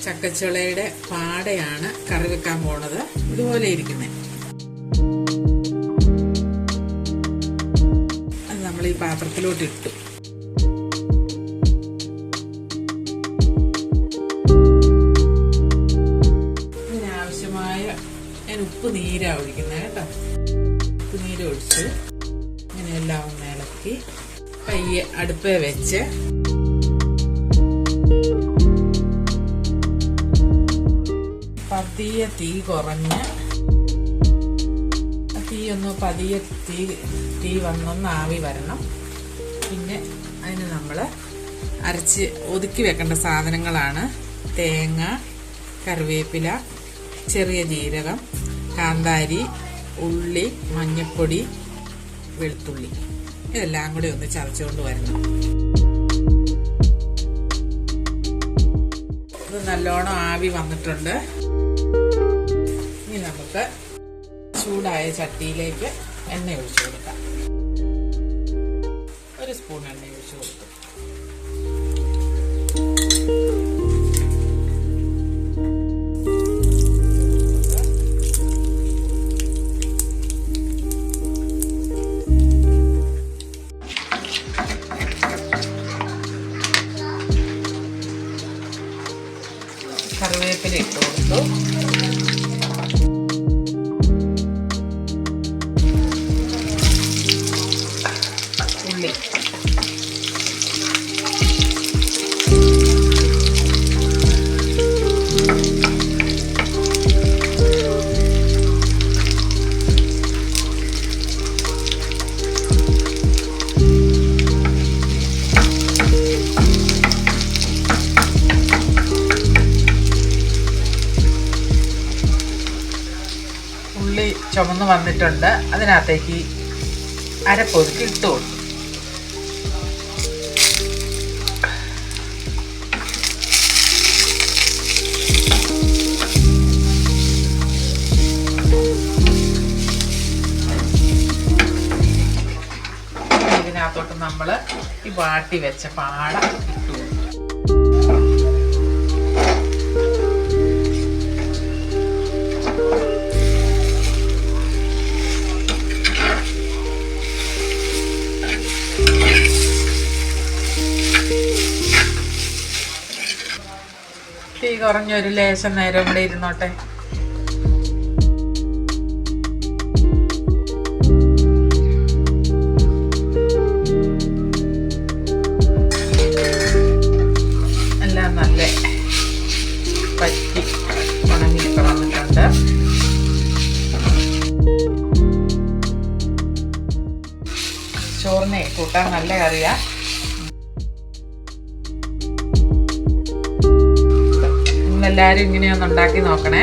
ചക്കച്ചുളയുടെ പാടയാണ് കറി വെക്കാൻ പോണത്. ഇതുപോലെ ഇരിക്കുന്നത്. അത് നമ്മൾ ഈ പാത്രത്തിലോട്ട് ഇട്ടു. ഇതിനാവശ്യമായ ഞാൻ ഉപ്പ് നീരാ ഒഴിക്കുന്നത് കേട്ടോ. ഉപ്പ് നീര് ഒഴിച്ചു ഇങ്ങനെയെല്ലാം ഒന്ന് ഇളക്കി പയ്യെ അടുപ്പേ വെച്ച് പതിയെ തീ കുറഞ്ഞ് പതിയെ തീ വന്നൊന്ന് ആവി വരണം. പിന്നെ അതിന് നമ്മൾ അരച്ച് ഒതുക്കി വെക്കേണ്ട സാധനങ്ങളാണ് തേങ്ങ, കറിവേപ്പില, ചെറിയ ജീരകം, കാന്താരി, ഉള്ളി, മഞ്ഞൾപ്പൊടി, വെളുത്തുള്ളി. ഇതെല്ലാം കൂടി ഒന്ന് ചതച്ചുകൊണ്ട് വരണം. ഇത് നല്ലോണം ആവി വന്നിട്ടുണ്ട്. ഇനി നമുക്ക് ചൂടായ ചട്ടിയിലേക്ക് എണ്ണ ഒഴിച്ചു കൊടുക്കാം. ഒരു സ്പൂൺ എണ്ണ ഒഴിച്ചു കൊടുക്കും. കറിവേപ്പില ഇട്ട് കൊടുത്തു. ഉള്ളി, ചുമന്ന് വന്നിട്ടുണ്ട്. അതിനകത്തേക്ക് അരപ്പൊതുക്കി ഇട്ട് കൊടുക്കും. ഇതിനകത്തോട്ട് നമ്മൾ ഈ വാട്ടി വെച്ച പാട ഇട്ടു കൊടുക്കും. തീ കുറഞ്ഞൊരു ലേശം നേരം ഇവിടെ ഇരുന്നോട്ടെ. എല്ലാം നല്ല പറ്റി ഉണങ്ങിയൊക്കെ വന്നിട്ടുണ്ട്. ചോറിനെ കൂട്ടാൻ നല്ല കറിയാ. എല്ലാവരും ഇങ്ങനെയൊന്ന് ഉണ്ടാക്കി നോക്കണേ.